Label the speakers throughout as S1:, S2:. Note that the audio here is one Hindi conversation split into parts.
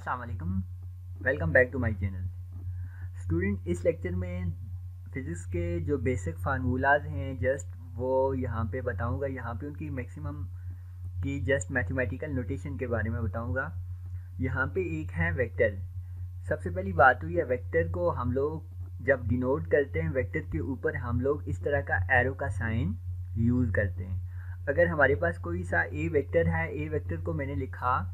S1: अस्सलाम वालेकुम, welcome back to my channel. Student, इस लेक्चर में फिज़िक्स के जो बेसिक फार्मूलाज हैं वो यहाँ पे बताऊँगा। यहाँ पे उनकी मैक्सिमम की मैथमेटिकल नोटेशन के बारे में बताऊँगा। यहाँ पे एक है वेक्टर। सबसे पहली बात तो ये वेक्टर को हम लोग जब डिनोट करते हैं, वेक्टर के ऊपर हम लोग इस तरह का एरो का साइन यूज़ करते हैं। अगर हमारे पास कोई सा ए वेक्टर है, ए वेक्टर को मैंने लिखा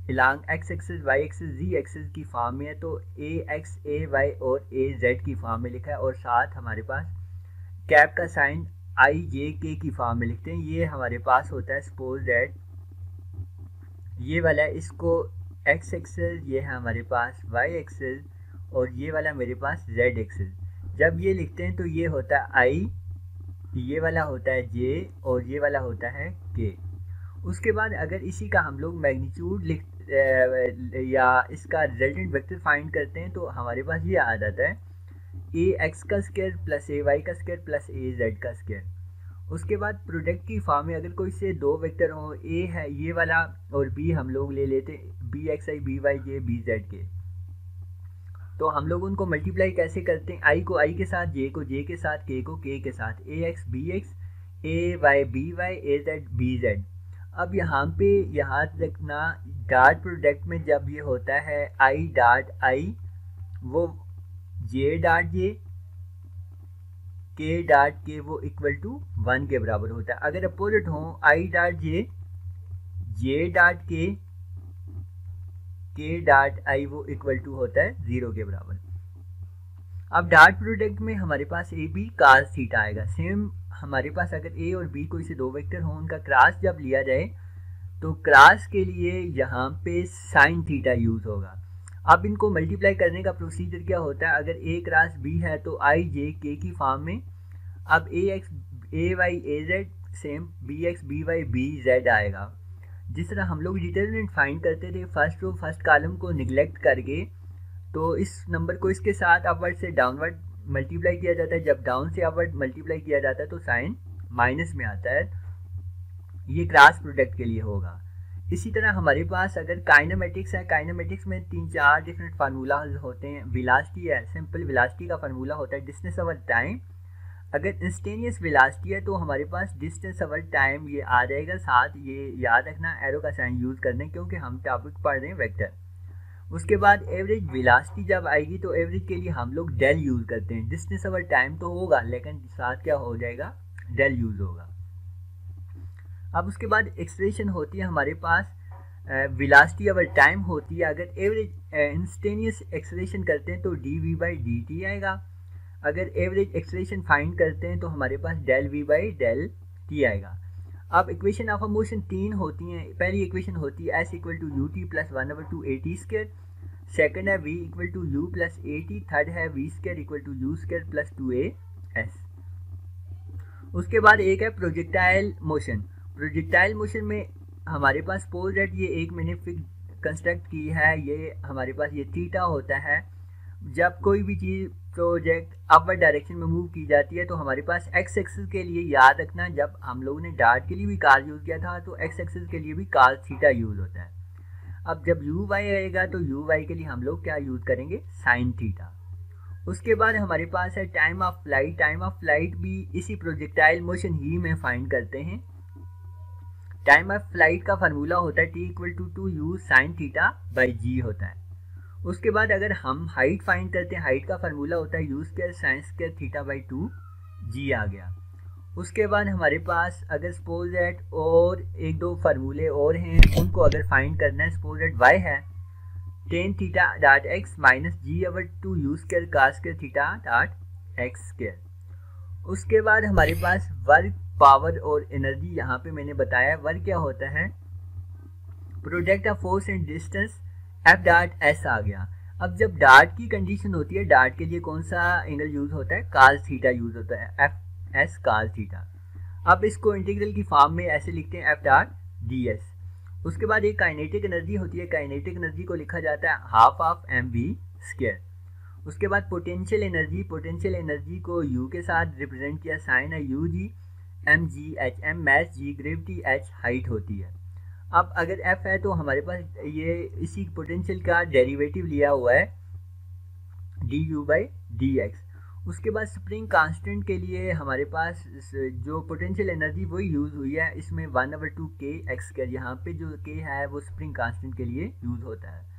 S1: इलांग एक्स एक्सिस वाई एक्सिस जी एक्सिस की फॉर्म में है, तो ए एक्स ए वाई और ए जेड की फॉर्म में लिखा है, और साथ हमारे पास कैप का साइन आई जे के की फॉर्म में लिखते हैं। ये हमारे पास होता है, सपोज दैट ये वाला है, इसको एक्स एक्सिस, ये है हमारे पास वाई एक्सिस, और ये वाला मेरे पास जेड एक्सिस। जब ये लिखते हैं तो ये होता है आई, ये वाला होता है जे, और ये वाला होता है के। उसके बाद अगर इसी का हम लोग मैग्नीट्यूड या इसका रिजल्टेंट वेक्टर फाइंड करते हैं तो हमारे पास ये आ जाता है ए एक्स का स्क्वायर प्लस ए वाई का स्क्वायर प्लस ए जेड का स्क्वायर। उसके बाद प्रोडक्ट की फॉर्म में अगर कोई से दो वेक्टर हो, ए है ये वाला और बी हम लोग ले लेते B X I B Y J B Z के, तो हम लोग उनको मल्टीप्लाई कैसे करते हैं? आई को आई के साथ, जे को जे के साथ, के को के के साथ, ए x B x, A Y B Y, A Z B Z. अब यहाँ पे याद रखना, डॉट प्रोडक्ट में जब ये होता है आई डॉट आई, वो जे डॉट जे, के डॉट के, वो इक्वल टू 1 के बराबर होता है। अगर अपोजिट हो, I dot J, J dot के डॉट आई, वो इक्वल टू होता है 0 के बराबर। अब डॉट प्रोडक्ट में हमारे पास ए बी cos थीटा आएगा। सेम हमारे पास अगर ए और बी कोई से दो वेक्टर हो, उनका क्रॉस जब लिया जाए तो क्रॉस के लिए यहाँ पे साइन थीटा यूज होगा। अब इनको मल्टीप्लाई करने का प्रोसीजर क्या होता है? अगर ए क्रॉस बी है तो आई जे के की फॉर्म में, अब A X A Y A Z, same B X B Y B Z आएगा। जिस तरह हम लोग डिटर्मिनेंट फाइंड करते थे फर्स्ट रो फर्स्ट कॉलम को निगलेक्ट करके, तो इस नंबर को इसके साथ अपवर्ड से डाउनवर्ड मल्टीप्लाई किया जाता है। जब डाउन से अपवर्ड मल्टीप्लाई किया जाता है तो साइन माइनस में आता है। ये क्रॉस प्रोडक्ट के लिए होगा। इसी तरह हमारे पास अगर काइनेमेटिक्स है, काइनेमेटिक्स में 3-4 डिफरेंट फार्मूलाज होते हैं। वेलोसिटी है, सिंपल वेलोसिटी का फार्मूला होता है डिस्टेंस ओवर टाइम। अगर इंस्टेनियस वेलोसिटी है तो हमारे पास डिस्टेंस ओवर टाइम ये आ जाएगा। साथ ये याद रखना एरो का साइन यूज करना है, क्योंकि हम टॉपिक पढ़ रहे हैं वेक्टर। उसके बाद एवरेज वेलोसिटी जब आएगी तो एवरेज के लिए हम लोग डेल यूज करते हैं। डिस्टेंस ओवर टाइम तो होगा, लेकिन साथ क्या हो जाएगा? डेल यूज होगा। अब उसके बाद एक्सप्रेशन होती है हमारे पास वेलोसिटी ओवर टाइम होती है। अगर एवरेज इंस्टेनियस एक्सप्रेशन करते हैं तो D V by D T आएगा। अगर एवरेज एक्सप्रेशन फाइंड करते हैं तो हमारे पास del V by del T आएगा। अब इक्वेशन ऑफ अ मोशन 3 होती हैं। पहली इक्वेशन होती है S equal to U T plus 1/2 A T square. Second है V equal to U plus A T. Third है V square equal to U square plus 2a S. उसके बाद एक है प्रोजेक्टाइल मोशन। प्रोजेक्टाइल मोशन में हमारे पास सपोज दैट ये एक मैंने कंस्ट्रक्ट की है, ये हमारे पास ये थीटा होता है। जब कोई भी चीज़ प्रोजेक्ट अपवर्ड डायरेक्शन में मूव की जाती है तो हमारे पास एक्स एक्सिस के लिए याद रखना, जब हम लोगों ने डॉट के लिए भी cos यूज़ किया था तो एक्स एक्सिस के लिए भी cos थीटा यूज़ होता है। अब जब यू वाई आएगा तो यू वाई के लिए हम लोग क्या यूज़ करेंगे? Sine theta. उसके बाद हमारे पास है time of flight. Time of flight भी इसी प्रोजेक्टाइल मोशन ही में फाइंड करते हैं। टाइम ऑफ फ्लाइट का फार्मूला होता है T equal to 2u sine theta by G होता है। उसके बाद अगर हम हाइट फाइंड करते हैं, हाइट का फार्मूला होता है you square sine square theta by 2 जी आ गया। उसके बाद हमारे पास अगर सपोज दैट और एक दो फार्मूले और हैं, उनको अगर फाइंड करना है, सपोज दैट वाई है tan theta dot X minus G over 2 U square cos square theta dot X square. उसके बाद हमारे पास वर्क, पावर और एनर्जी। यहाँ पे मैंने बताया वर्क क्या होता है, product of force and distance F dot S आ गया। अब जब डॉट की कंडीशन होती है, डॉट के लिए कौन सा एंगल यूज होता है? cos थीटा यूज होता है, एफ एस cos थीटा। अब इसको इंटीग्रल की फॉर्म में ऐसे लिखते हैं एफ डॉट डी एस। उसके बाद एक काइनेटिक एनर्जी होती है, काइनेटिक एनर्जी को लिखा जाता है half of M V square. उसके बाद पोटेंशियल एनर्जी, पोटेंशियल एनर्जी को यू के साथ रिप्रेजेंट किया, साइन है U G, M G H, M math G gravity, H height होती है। अब अगर एफ है तो हमारे पास ये इसी पोटेंशियल का डेरिवेटिव लिया हुआ है D you by D x. उसके बाद स्प्रिंग कांस्टेंट के लिए हमारे पास जो पोटेंशियल एनर्जी वही यूज़ हुई है, इसमें 1/2 के एक्स कर, यहाँ पे जो के है वो स्प्रिंग कांस्टेंट के लिए यूज़ होता है।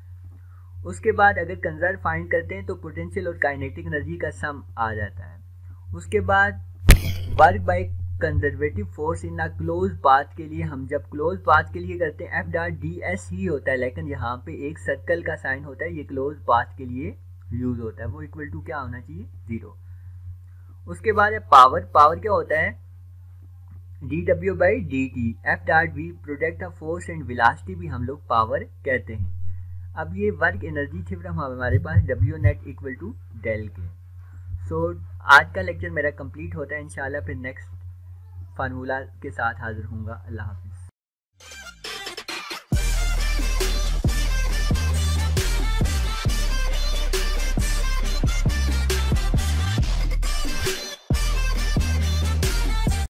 S1: उसके बाद अगर कंजर्व फाइंड करते हैं तो पोटेंशियल और काइनेटिक एनर्जी का सम आ जाता है। उसके बाद work by conservative force in a close path के लिए हम जब क्लोज पाथ के लिए करते हैं एफ डॉट डी एस ही होता है, लेकिन यहाँ पे एक सर्कल का साइन होता है, ये क्लोज पाथ के लिए यूज होता है, वो इक्वल टू क्या होना चाहिए 0। उसके बाद है पावर। पावर क्या होता है D W by D T. F dot V product of force and velocity भी हम लोग पावर कहते हैं। अब ये वर्क एनर्जी थ्योरम हमारे पास W net equal to del K. So आज का लेक्चर मेरा कंप्लीट होता है, इंशाल्लाह फिर नेक्स्ट फार्मूला के साथ हाजिर होऊंगा। अल्लाह हाफिज़।